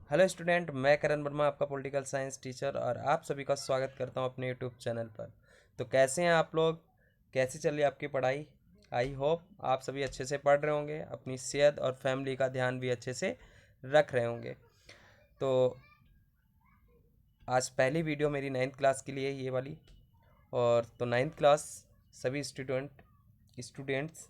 Hello student, मैं करण वर्मा आपका political science teacher और आप सभी का स्वागत करता हूं अपने यूट्यूब चैनल पर। तो कैसे हैं आप लोग? कैसी चल रही है आपकी पढ़ाई? आई होप आप सभी अच्छे से पढ़ रहे होंगे, अपनी सेहत और फैमिली का ध्यान भी अच्छे से रख रहे होंगे। तो आज पहली वीडियो मेरी 9th क्लास के लिए ये वाली। और तो 9th क्लास सभी स्टूडेंट्स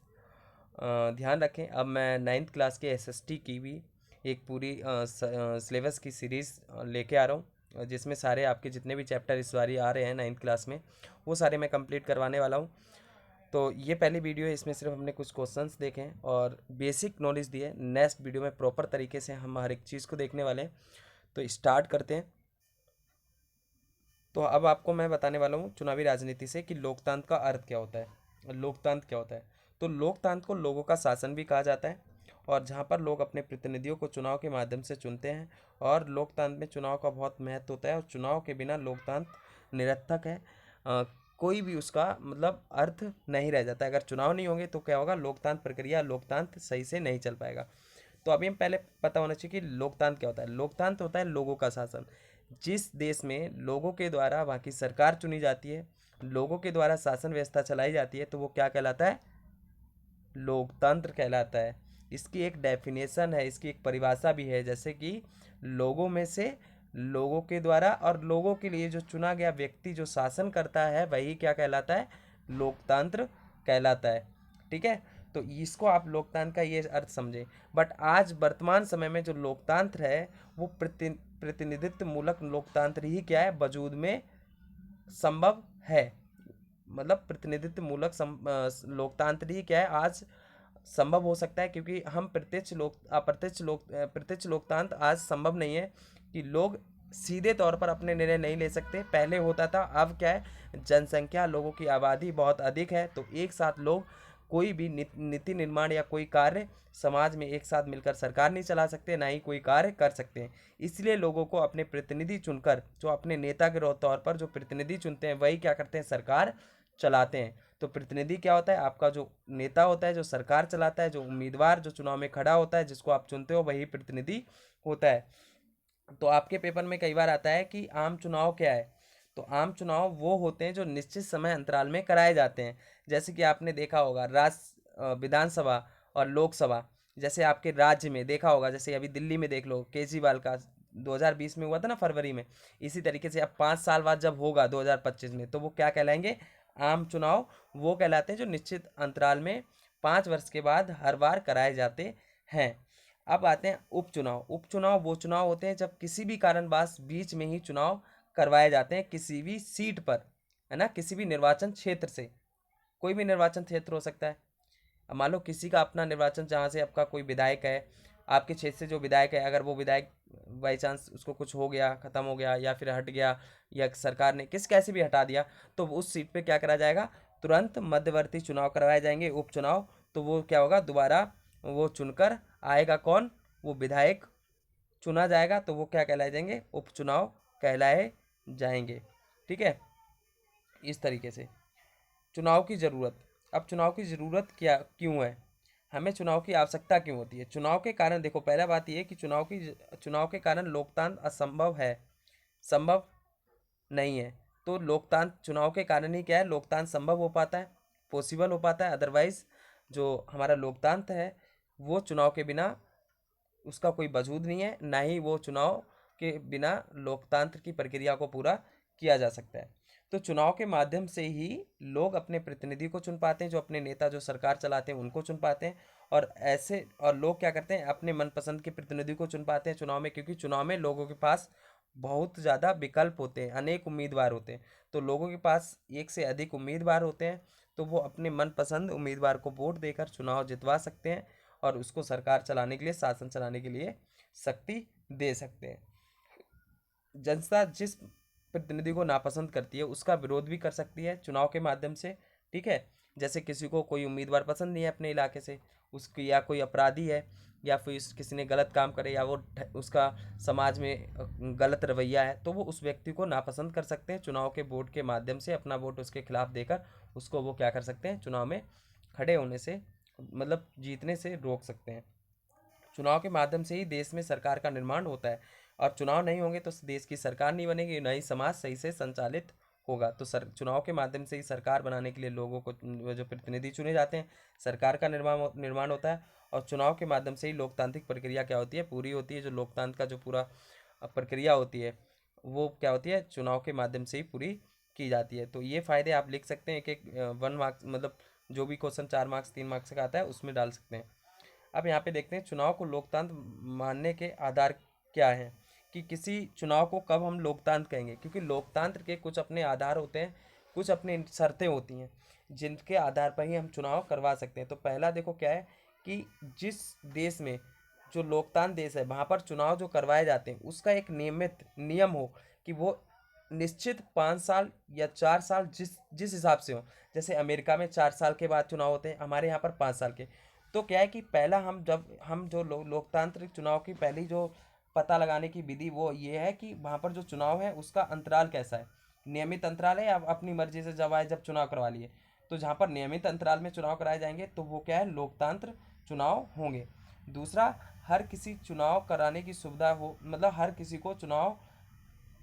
ध्यान रखें। अब मैं 9th क्लास के एसएसटी की भी एक पूरी सिलेबस की सीरीज़ लेके आ रहा हूँ, जिसमें सारे आपके जितने भी चैप्टर इस बारी आ रहे हैं 9th क्लास में वो सारे मैं कंप्लीट करवाने वाला हूँ। तो ये पहली वीडियो है, इसमें सिर्फ हमने कुछ क्वेश्चंस देखे हैं और बेसिक नॉलेज दी है। नेक्स्ट वीडियो में प्रॉपर तरीके से हम हर एक चीज़ को देखने वाले हैं। तो स्टार्ट करते हैं। तो अब आपको मैं बताने वाला हूँ चुनावी राजनीति से कि लोकतंत्र का अर्थ क्या होता है, लोकतंत्र क्या होता है। तो लोकतंत्र को लोगों का शासन भी कहा जाता है, और जहाँ पर लोग अपने प्रतिनिधियों को चुनाव के माध्यम से चुनते हैं। और लोकतंत्र में चुनाव का बहुत महत्व होता है, और चुनाव के बिना लोकतंत्र निरर्थक है। कोई भी उसका मतलब अर्थ नहीं रह जाता। अगर चुनाव नहीं होंगे तो क्या होगा, लोकतंत्र प्रक्रिया, लोकतंत्र सही से नहीं चल पाएगा। तो अभी हम पहले पता होना चाहिए कि लोकतंत्र क्या होता है। लोकतंत्र होता है लोगों का शासन। जिस देश में लोगों के द्वारा वहाँ की सरकार चुनी जाती है, लोगों के द्वारा शासन व्यवस्था चलाई जाती है, तो वो क्या कहलाता है, लोकतंत्र कहलाता है। इसकी एक डेफिनेशन है, इसकी एक परिभाषा भी है, जैसे कि लोगों में से, लोगों के द्वारा और लोगों के लिए जो चुना गया व्यक्ति जो शासन करता है वही क्या कहलाता है, लोकतंत्र कहलाता है। ठीक है, तो इसको आप लोकतंत्र का ये अर्थ समझें। बट आज वर्तमान समय में जो लोकतंत्र है वो प्रतिनिधित्व मूलक लोकतंत्र ही क्या है, वजूद में संभव है। मतलब प्रतिनिधित्व मूलक लोकतंत्र ही क्या है, आज संभव हो सकता है, क्योंकि हम प्रत्यक्ष लोकतंत्र आज संभव नहीं है कि लोग सीधे तौर पर अपने निर्णय नहीं ले सकते। पहले होता था, अब क्या है, जनसंख्या, लोगों की आबादी बहुत अधिक है, तो एक साथ लोग कोई भी नीति निर्माण या कोई कार्य समाज में एक साथ मिलकर सरकार नहीं चला सकते, ना ही कोई कार्य कर सकते हैं। इसलिए लोगों को अपने प्रतिनिधि चुनकर, जो अपने नेता के तौर पर जो प्रतिनिधि चुनते हैं वही क्या करते हैं, सरकार चलाते हैं। तो प्रतिनिधि क्या होता है, आपका जो नेता होता है जो सरकार चलाता है, जो उम्मीदवार जो चुनाव में खड़ा होता है जिसको आप चुनते हो वही प्रतिनिधि होता है। तो आपके पेपर में कई बार आता है कि आम चुनाव क्या है। तो आम चुनाव वो होते हैं जो निश्चित समय अंतराल में कराए जाते हैं। जैसे कि आपने देखा होगा विधानसभा और लोकसभा, जैसे आपके राज्य में देखा होगा, जैसे अभी दिल्ली में देख लो, केजरीवाल का 2020 में हुआ था ना, फरवरी में। इसी तरीके से अब 5 साल बाद जब होगा 2025 में, तो वो क्या कहलाएंगे, आम चुनाव वो कहलाते हैं, जो निश्चित अंतराल में 5 वर्ष के बाद हर बार कराए जाते हैं। अब आते हैं उपचुनाव। उपचुनाव वो चुनाव होते हैं जब किसी भी कारणवश बीच में ही चुनाव करवाए जाते हैं किसी भी सीट पर, है ना, किसी भी निर्वाचन क्षेत्र से। कोई भी निर्वाचन क्षेत्र हो सकता है। अब मान लो किसी का अपना निर्वाचन, जहाँ से आपका कोई विधायक है, आपके क्षेत्र से जो विधायक है, अगर वो विधायक बाई चांस उसको कुछ हो गया, ख़त्म हो गया, या फिर हट गया, या सरकार ने कैसे भी हटा दिया, तो उस सीट पे क्या करा जाएगा, तुरंत मध्यवर्ती चुनाव करवाए जाएंगे, उपचुनाव। तो वो क्या होगा, दोबारा वो चुनकर आएगा कौन, वो विधायक चुना जाएगा, तो वो क्या कहलाए जाएंगे, उपचुनाव कहलाए जाएंगे। ठीक है, इस तरीके से। चुनाव की ज़रूरत। अब चुनाव की ज़रूरत क्या क्यों है, हमें चुनाव की आवश्यकता क्यों होती है? चुनाव के कारण देखो, पहला बात यह है कि चुनाव के कारण लोकतंत्र असंभव है, संभव नहीं है। तो लोकतंत्र, चुनाव के कारण ही क्या है, लोकतंत्र संभव हो पाता है, पॉसिबल हो पाता है। अदरवाइज जो हमारा लोकतंत्र है वो चुनाव के बिना उसका कोई वजूद नहीं है, ना ही वो चुनाव के बिना लोकतंत्र की प्रक्रिया को पूरा किया जा सकता है। तो चुनाव के माध्यम से ही लोग अपने प्रतिनिधि को चुन पाते हैं, जो अपने नेता जो सरकार चलाते हैं उनको चुन पाते हैं। और लोग क्या करते हैं, अपने मनपसंद के प्रतिनिधि को चुन पाते हैं चुनाव में, क्योंकि चुनाव में लोगों के पास बहुत ज़्यादा विकल्प होते हैं, अनेक उम्मीदवार होते हैं। तो लोगों के पास एक से अधिक उम्मीदवार होते हैं, तो वो अपने मनपसंद उम्मीदवार को वोट देकर चुनाव जितवा सकते हैं, और उसको सरकार चलाने के लिए, शासन चलाने के लिए शक्ति दे सकते हैं। जनता जिस प्रतिनिधि को नापसंद करती है उसका विरोध भी कर सकती है चुनाव के माध्यम से। ठीक है, जैसे किसी को कोई उम्मीदवार पसंद नहीं है अपने इलाके से, उसकी, या कोई अपराधी है, या फिर किसी ने गलत काम करे, या वो उसका समाज में गलत रवैया है, तो वो उस व्यक्ति को नापसंद कर सकते हैं। चुनाव के वोट के माध्यम से अपना वोट उसके खिलाफ देकर उसको वो क्या कर सकते हैं, चुनाव में खड़े होने से, मतलब जीतने से रोक सकते हैं। चुनाव के माध्यम से ही देश में सरकार का निर्माण होता है। और चुनाव नहीं होंगे तो देश की सरकार नहीं बनेगी, ना ही समाज सही से संचालित होगा। तो चुनाव के माध्यम से ही सरकार बनाने के लिए लोगों को जो प्रतिनिधि चुने जाते हैं, सरकार का निर्माण होता है। और चुनाव के माध्यम से ही लोकतांत्रिक प्रक्रिया क्या होती है, पूरी होती है। जो लोकतंत्र का जो पूरा प्रक्रिया होती है वो क्या होती है, चुनाव के माध्यम से ही पूरी की जाती है। तो ये फायदे आप लिख सकते हैं, एक 1 मार्क्स मतलब जो भी क्वेश्चन 4 मार्क्स 3 मार्क्स का आता है उसमें डाल सकते हैं। अब यहाँ पे देखते हैं चुनाव को लोकतंत्र मानने के आधार क्या हैं, कि किसी चुनाव को कब हम लोकतंत्र कहेंगे, क्योंकि लोकतंत्र के कुछ अपने आधार होते हैं, कुछ अपनी शर्तें होती हैं जिनके आधार पर ही हम चुनाव करवा सकते हैं। तो पहला देखो क्या है, कि जिस देश में जो लोकतांत्रिक देश है वहाँ पर चुनाव जो करवाए जाते हैं उसका एक नियमित नियम हो, कि वो निश्चित 5 साल या 4 साल जिस जिस हिसाब से हो। जैसे अमेरिका में 4 साल के बाद चुनाव होते हैं, हमारे यहाँ पर 5 साल के। तो क्या है कि पहला हम जब हम जो लोकतांत्रिक चुनाव की पहली जो पता लगाने की विधि वो ये है कि वहाँ पर जो चुनाव है उसका अंतराल कैसा है, नियमित अंतराल है या अपनी मर्जी से जब आए जब चुनाव करवा लिए। तो जहाँ पर नियमित अंतराल में चुनाव कराए जाएंगे तो वो क्या है, लोकतंत्र चुनाव होंगे। दूसरा, हर किसी चुनाव कराने की सुविधा हो, मतलब हर किसी को चुनाव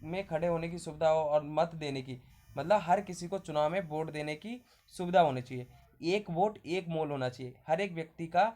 में खड़े होने की सुविधा हो और मत देने की, मतलब हर किसी को चुनाव में वोट देने की सुविधा होनी चाहिए। एक वोट एक मोल होना चाहिए, हर एक व्यक्ति का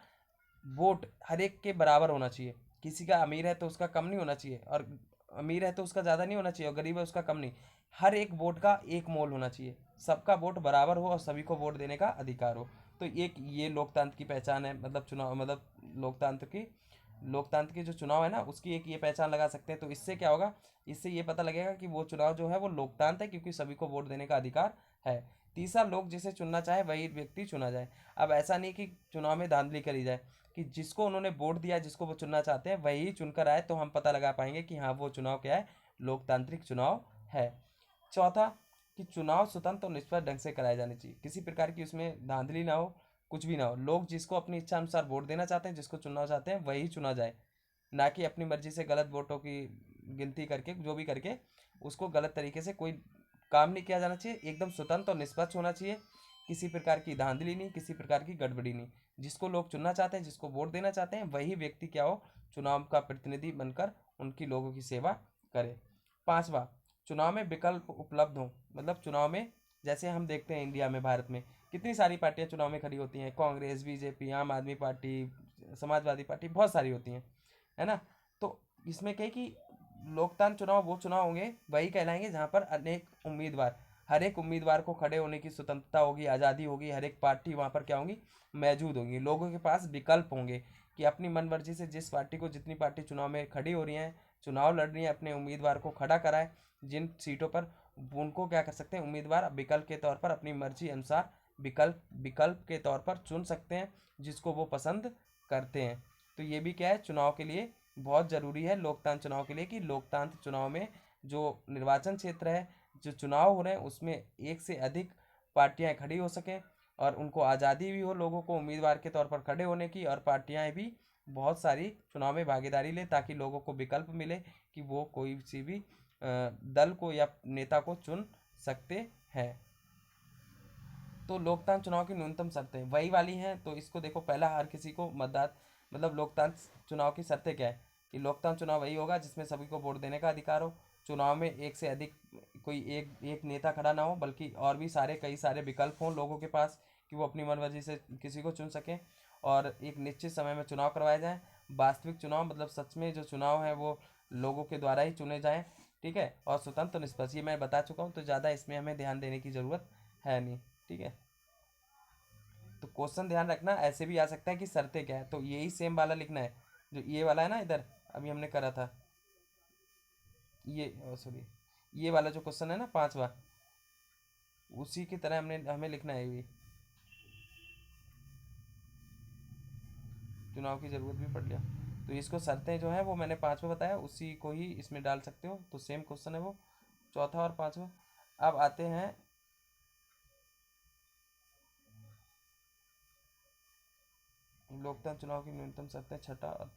वोट हर एक के बराबर होना चाहिए। किसी का अमीर है तो उसका कम नहीं होना चाहिए, और अमीर है तो उसका ज़्यादा नहीं होना चाहिए, और गरीब है उसका कम नहीं। हर एक वोट का एक मोल होना चाहिए, सबका वोट बराबर हो और सभी को वोट देने का अधिकार हो। तो एक ये लोकतंत्र की पहचान है, मतलब चुनाव मतलब लोकतंत्र की जो चुनाव है ना उसकी एक ये पहचान लगा सकते हैं। तो इससे क्या होगा, इससे ये पता लगेगा कि वो चुनाव जो है वो लोकतंत्र है, क्योंकि सभी को वोट देने का अधिकार है। तीसरा, लोग जिसे चुनना चाहे वही व्यक्ति चुना जाए। अब ऐसा नहीं कि चुनाव में धांधली करी जाए, कि जिसको उन्होंने वोट दिया, जिसको वो चुनना चाहते हैं वही चुनकर आए, तो हम पता लगा पाएंगे कि हाँ वो चुनाव क्या है, लोकतांत्रिक चुनाव है। चौथा, कि चुनाव स्वतंत्र और निष्पक्ष ढंग से कराए जाने चाहिए, किसी प्रकार की उसमें धांधली ना हो, कुछ भी ना हो। लोग जिसको अपनी इच्छा अनुसार वोट देना चाहते हैं, जिसको चुनना चाहते हैं वही चुना जाए, ना कि अपनी मर्जी से गलत वोटों की गिनती करके जो भी करके उसको गलत तरीके से कोई काम नहीं किया जाना चाहिए। एकदम स्वतंत्र और निष्पक्ष होना चाहिए, किसी प्रकार की धांधली नहीं, किसी प्रकार की गड़बड़ी नहीं। जिसको लोग चुनना चाहते हैं, जिसको वोट देना चाहते हैं वही व्यक्ति क्या हो, चुनाव का प्रतिनिधि बनकर उनकी लोगों की सेवा करे। पांचवा, चुनाव में विकल्प उपलब्ध हो, मतलब चुनाव में जैसे हम देखते हैं इंडिया में, भारत में कितनी सारी पार्टियां चुनाव में खड़ी होती हैं, कांग्रेस, बीजेपी, आम आदमी पार्टी, समाजवादी पार्टी, बहुत सारी होती हैं, है ना। तो इसमें क्या है कि लोकतांत्रिक चुनाव वो चुनाव होंगे वही कहलाएंगे जहाँ पर अनेक उम्मीदवार, हर एक उम्मीदवार को खड़े होने की स्वतंत्रता होगी, आज़ादी होगी। हर एक पार्टी वहाँ पर क्या होंगी, मौजूद होंगी। लोगों के पास विकल्प होंगे कि अपनी मनमर्जी से जिस पार्टी को, जितनी पार्टी चुनाव में खड़ी हो रही हैं, चुनाव लड़ रही हैं, अपने उम्मीदवार को खड़ा कराए जिन सीटों पर, उनको क्या कर सकते हैं, उम्मीदवार विकल्प के तौर पर अपनी मर्जी अनुसार विकल्प विकल्प के तौर पर चुन सकते हैं जिसको वो पसंद करते हैं। तो ये भी क्या है, चुनाव के लिए बहुत ज़रूरी है, लोकतांत्रिक चुनाव के लिए, कि लोकतांत्रिक चुनाव में जो निर्वाचन क्षेत्र है, जो चुनाव हो रहे हैं उसमें एक से अधिक पार्टियां खड़ी हो सकें, और उनको आज़ादी भी हो लोगों को उम्मीदवार के तौर पर खड़े होने की, और पार्टियां भी बहुत सारी चुनाव में भागीदारी लें, ताकि लोगों को विकल्प मिले कि वो कोई सी भी दल को या नेता को चुन सकते हैं। तो लोकतांत्रिक चुनाव की न्यूनतम शर्तें वही वाली हैं। तो इसको देखो, पहला, हर किसी को मतदान, मतलब लोकतांत्रिक चुनाव की शर्तें क्या है, कि लोकतांत्रिक चुनाव वही होगा जिसमें सभी को वोट देने का अधिकार हो, चुनाव में एक से अधिक कोई एक एक नेता खड़ा ना हो, बल्कि और भी सारे कई सारे विकल्प हों लोगों के पास, कि वो अपनी मनमर्जी से किसी को चुन सकें, और एक निश्चित समय में चुनाव करवाए जाएँ। वास्तविक चुनाव मतलब सच में जो चुनाव है वो लोगों के द्वारा ही चुने जाएँ, ठीक है, और स्वतंत्र और निष्पक्ष। ये मैं बता चुका हूँ, तो ज़्यादा इसमें हमें ध्यान देने की ज़रूरत है नहीं, ठीक है। तो क्वेश्चन ध्यान रखना, ऐसे भी आ सकता है कि शर्तें क्या है, तो यही सेम वाला लिखना है जो ये वाला है ना, इधर अभी हमने करा था, ये सॉरी, ये वाला जो क्वेश्चन है ना पांचवा, उसी की तरह हमने हमें लिखना है। ये चुनाव की ज़रूरत भी पड़ लिया, तो इसको शर्तें जो है वो मैंने पांचवा बताया, उसी को ही इसमें डाल सकते हो, तो सेम क्वेश्चन है वो, चौथा और पांचवा। अब आते हैं लोकतंत्र चुनाव की न्यूनतम शर्तें, छठा और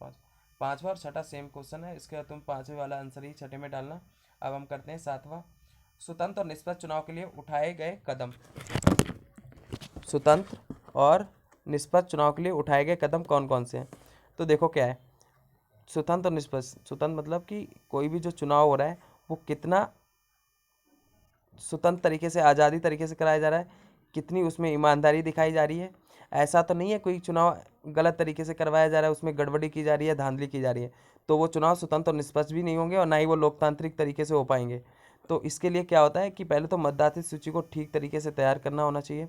पांचवा और छठा सेम क्वेश्चन है, इसके बाद तुम पांचवे वाला आंसर ही छठे में डालना। अब हम करते हैं सातवां, स्वतंत्र और निष्पक्ष चुनाव के लिए उठाए गए कदम। स्वतंत्र और निष्पक्ष चुनाव के लिए उठाए गए कदम कौन कौन से हैं, तो देखो क्या है, स्वतंत्र और निष्पक्ष, स्वतंत्र मतलब कि कोई भी जो चुनाव हो रहा है वो कितना स्वतंत्र तरीके से, आज़ादी तरीके से कराया जा रहा है, कितनी उसमें ईमानदारी दिखाई जा रही है। ऐसा तो नहीं है कोई चुनाव गलत तरीके से करवाया जा रहा है, उसमें गड़बड़ी की जा रही है, धांधली की जा रही है, तो वो चुनाव स्वतंत्र और निष्पक्ष भी नहीं होंगे और ना ही वो लोकतांत्रिक तरीके से हो पाएंगे। तो इसके लिए क्या होता है कि पहले तो मतदाता सूची को ठीक तरीके से तैयार करना होना चाहिए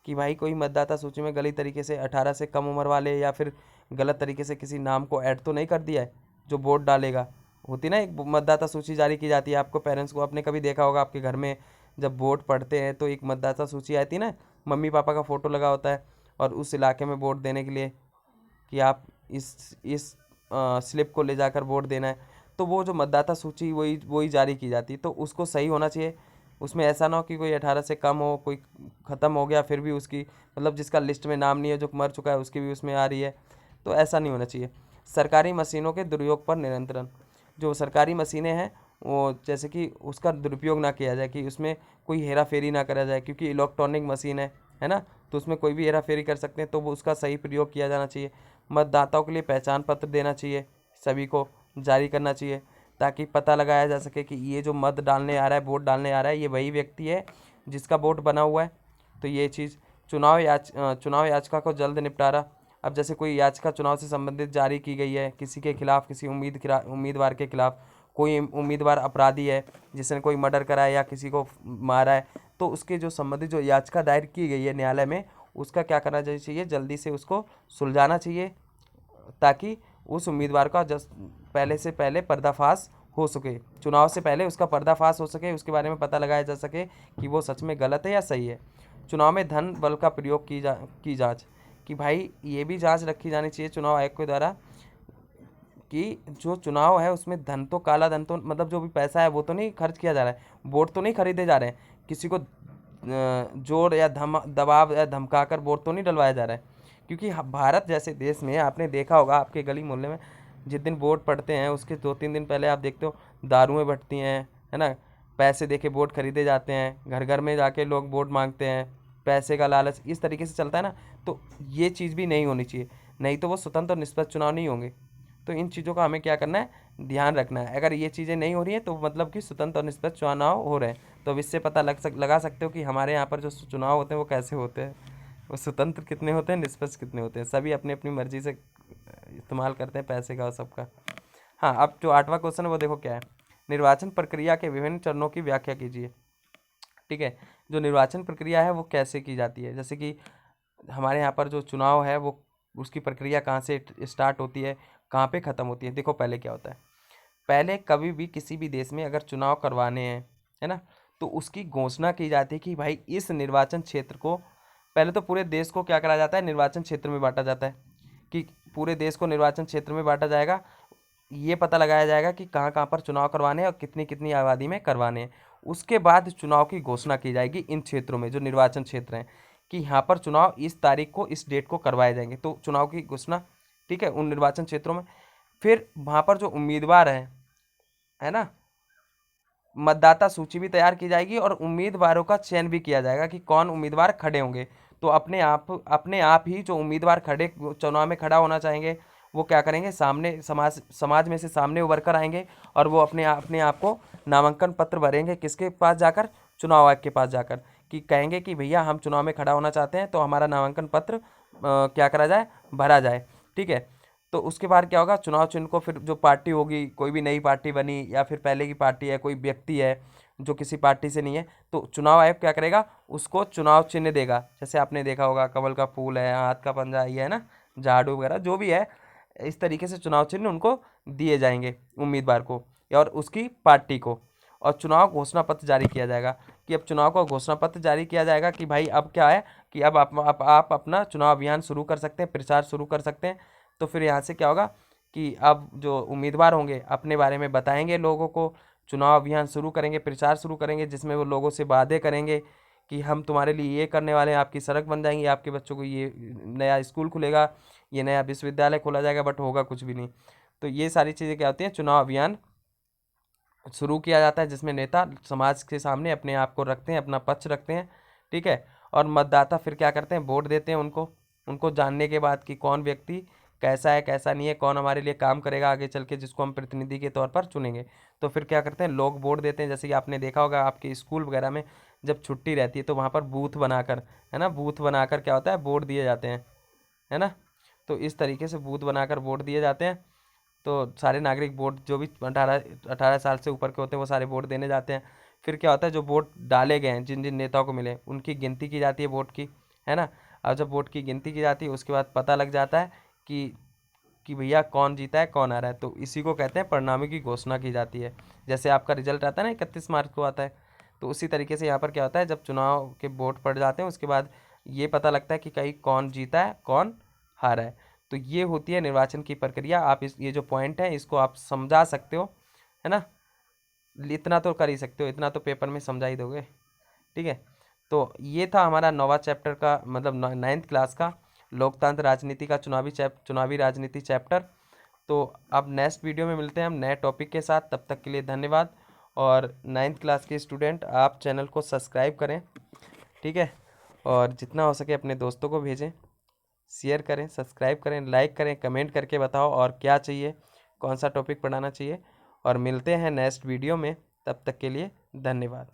कि भाई कोई मतदाता सूची में गलत तरीके से 18 से कम उम्र वाले या फिर गलत तरीके से किसी नाम को ऐड तो नहीं कर दिया है जो वोट डालेगा। होती ना एक मतदाता सूची जारी की जाती है, आपको पेरेंट्स को, आपने कभी देखा होगा आपके घर में जब वोट पढ़ते हैं तो एक मतदाता सूची आती है ना, मम्मी पापा का फ़ोटो लगा होता है और उस इलाके में वोट देने के लिए कि आप इस स्लिप को ले जाकर वोट देना है। तो वो जो मतदाता सूची वही वही जारी की जाती है, तो उसको सही होना चाहिए। उसमें ऐसा ना हो कि कोई 18 से कम हो, कोई ख़त्म हो गया फिर भी उसकी, मतलब जिसका लिस्ट में नाम नहीं है, जो मर चुका है, उसकी भी उसमें आ रही है, तो ऐसा नहीं होना चाहिए। सरकारी मशीनों के दुरुपयोग पर नियंत्रण, जो सरकारी मशीनें हैं वो जैसे कि उसका दुरुपयोग ना किया जाए, कि उसमें कोई हेरा फेरी ना करा जाए, क्योंकि इलेक्ट्रॉनिक मशीन है ना, तो उसमें कोई भी हेरा फेरी कर सकते हैं, तो वो उसका सही प्रयोग किया जाना चाहिए। मतदाताओं के लिए पहचान पत्र देना चाहिए, सभी को जारी करना चाहिए, ताकि पता लगाया जा सके कि ये जो मत डालने आ रहा है, वोट डालने आ रहा है, ये वही व्यक्ति है जिसका वोट बना हुआ है। तो ये चीज़, चुनाव याचिका को जल्द निपटारा। अब जैसे कोई याचिका चुनाव से संबंधित जारी की गई है किसी के खिलाफ, किसी उम्मीदवार के खिलाफ, कोई उम्मीदवार अपराधी है जिसने कोई मर्डर करा है या किसी को मारा है, तो उसके जो संबंधित जो याचिका दायर की गई है न्यायालय में, उसका क्या करना चाहिए, जल्दी से उसको सुलझाना चाहिए, ताकि उस उम्मीदवार का पहले से पहले पर्दाफाश हो सके, चुनाव से पहले उसका पर्दाफाश हो सके, उसके बारे में पता लगाया जा सके कि वो सच में गलत है या सही है। चुनाव में धन बल का प्रयोग की जांच, कि भाई ये भी जांच रखी जानी चाहिए चुनाव आयोग के द्वारा कि जो चुनाव है उसमें धन तो, काला धन तो, मतलब जो भी पैसा है वो तो नहीं खर्च किया जा रहा है, वोट तो नहीं खरीदे जा रहे हैं, किसी को जोर या दबाव या धमका कर वोट तो नहीं डलवाया जा रहा है। क्योंकि भारत जैसे देश में आपने देखा होगा आपके गली मोहल्ले में जिस दिन वोट पड़ते हैं उसके 2-3 दिन पहले आप देखते हो दारुएं बटती हैं, है ना, पैसे देके वोट खरीदे जाते हैं, घर घर में जाके लोग वोट मांगते हैं, पैसे का लालच इस तरीके से चलता है ना। तो ये चीज़ भी नहीं होनी चाहिए, नहीं तो वो स्वतंत्र और निष्पक्ष चुनाव नहीं होंगे। तो इन चीज़ों का हमें क्या करना है, ध्यान रखना है। अगर ये चीज़ें नहीं हो रही हैं तो मतलब कि स्वतंत्र और निष्पक्ष चुनाव हो रहे हैं। तो अब इससे पता लगा सकते हो कि हमारे यहाँ पर जो चुनाव होते हैं वो कैसे होते हैं, वो स्वतंत्र कितने होते हैं, निष्पक्ष कितने होते हैं। सभी अपनी अपनी मर्जी से इस्तेमाल करते हैं पैसे का और सबका। हाँ, अब जो 8वां क्वेश्चन है वो देखो क्या है, निर्वाचन प्रक्रिया के विभिन्न चरणों की व्याख्या कीजिए। ठीक है, जो निर्वाचन प्रक्रिया है वो कैसे की जाती है, जैसे कि हमारे यहाँ पर जो चुनाव है वो उसकी प्रक्रिया कहाँ से स्टार्ट होती है, कहाँ पे ख़त्म होती है। देखो पहले क्या होता है, पहले कभी भी किसी भी देश में अगर चुनाव करवाने हैं, है ना, तो उसकी घोषणा की जाती है कि भाई इस निर्वाचन क्षेत्र को, पहले तो पूरे देश को क्या करा जाता है, निर्वाचन क्षेत्र में बांटा जाता है, कि पूरे देश को निर्वाचन क्षेत्र में बांटा जाएगा। ये पता लगाया जाएगा कि कहाँ कहाँ पर चुनाव करवाने हैं और कितनी कितनी आबादी में करवाने हैं। उसके बाद चुनाव की घोषणा की जाएगी इन क्षेत्रों में, जो निर्वाचन क्षेत्र हैं, कि यहाँ पर चुनाव इस तारीख को, इस डेट को करवाए जाएंगे। तो चुनाव की घोषणा, ठीक है, उन निर्वाचन क्षेत्रों में। फिर वहाँ पर जो उम्मीदवार हैं, है ना, मतदाता सूची भी तैयार की जाएगी और उम्मीदवारों का चयन भी किया जाएगा कि कौन उम्मीदवार खड़े होंगे। तो अपने आप ही जो उम्मीदवार खड़े चुनाव में खड़ा होना चाहेंगे वो क्या करेंगे, सामने समाज में से सामने उभर कर आएंगे और वो अपने आप को नामांकन पत्र भरेंगे, किसके पास जाकर, चुनाव आयोग के पास जाकर, कि कहेंगे कि भैया हम चुनाव में खड़ा होना चाहते हैं, तो हमारा नामांकन पत्र क्या करा जाए, भरा जाए। ठीक है, तो उसके बाद क्या होगा, चुनाव चिन्ह को, फिर जो पार्टी होगी, कोई भी नई पार्टी बनी या फिर पहले की पार्टी है, कोई व्यक्ति है जो किसी पार्टी से नहीं है, तो चुनाव आयोग क्या करेगा, उसको चुनाव चिन्ह देगा। जैसे आपने देखा होगा कमल का फूल है, हाथ का पंजा, ये है ना, झाड़ू वगैरह जो भी है, इस तरीके से चुनाव चिन्ह उनको दिए जाएंगे उम्मीदवार को और उसकी पार्टी को। और चुनाव घोषणा पत्र जारी किया जाएगा, कि अब चुनाव का घोषणा पत्र जारी किया जाएगा कि भाई अब क्या है कि अब आप अपना चुनाव अभियान शुरू कर सकते हैं, प्रचार शुरू कर सकते हैं। तो फिर यहाँ से क्या होगा कि अब जो उम्मीदवार होंगे अपने बारे में बताएंगे लोगों को, चुनाव अभियान शुरू करेंगे, प्रचार शुरू करेंगे, जिसमें वो लोगों से वादे करेंगे कि हम तुम्हारे लिए ये करने वाले हैं, आपकी सड़क बन जाएंगी, आपके बच्चों को ये नया स्कूल खुलेगा, ये नया विश्वविद्यालय खोला जाएगा, बट होगा कुछ भी नहीं। तो ये सारी चीज़ें क्या होती हैं, चुनाव अभियान शुरू किया जाता है, जिसमें नेता समाज के सामने अपने आप को रखते हैं, अपना पक्ष रखते हैं। ठीक है, और मतदाता फिर क्या करते हैं, वोट देते हैं उनको जानने के बाद कि कौन व्यक्ति कैसा है कैसा नहीं है, कौन हमारे लिए काम करेगा आगे चल के, जिसको हम प्रतिनिधि के तौर पर चुनेंगे। तो फिर क्या करते हैं, लोग वोट देते हैं। जैसे कि आपने देखा होगा आपके स्कूल वगैरह में जब छुट्टी रहती है तो वहाँ पर बूथ बनाकर, है ना, बूथ बनाकर क्या होता है, वोट दिए जाते हैं, है ना। तो इस तरीके से बूथ बनाकर वोट दिए जाते हैं। तो सारे नागरिक वोट, जो भी 18 साल से ऊपर के होते हैं वो सारे वोट देने जाते हैं। फिर क्या होता है, जो वोट डाले गए हैं, जिन जिन नेताओं को मिले, उनकी गिनती की जाती है वोट की, है ना। और जब वोट की गिनती की जाती है उसके बाद पता लग जाता है कि भैया कौन जीता है कौन आ रहा है। तो इसी को कहते हैं परिणामों की घोषणा की जाती है। जैसे आपका रिजल्ट आता है ना 31 मार्च को आता है, तो उसी तरीके से यहाँ पर क्या होता है, जब चुनाव के वोट पड़ जाते हैं उसके बाद ये पता लगता है कि कहीं कौन जीता है कौन हारा है। तो ये होती है निर्वाचन की प्रक्रिया। आप इस ये जो पॉइंट है इसको आप समझा सकते हो, है ना। इतना तो कर ही सकते हो, इतना तो पेपर में समझा ही दोगे, ठीक है। तो ये था हमारा 9वां चैप्टर का, मतलब 9th क्लास का लोकतंत्र राजनीति का चुनावी राजनीति चैप्टर। तो अब नेक्स्ट वीडियो में मिलते हैं हम नए टॉपिक के साथ। तब तक के लिए धन्यवाद। और 9th क्लास के स्टूडेंट आप चैनल को सब्सक्राइब करें, ठीक है। और जितना हो सके अपने दोस्तों को भेजें, शेयर करें, सब्सक्राइब करें, लाइक करें, कमेंट करके बताओ और क्या चाहिए, कौन सा टॉपिक पढ़ाना चाहिए। और मिलते हैं नेक्स्ट वीडियो में, तब तक के लिए धन्यवाद।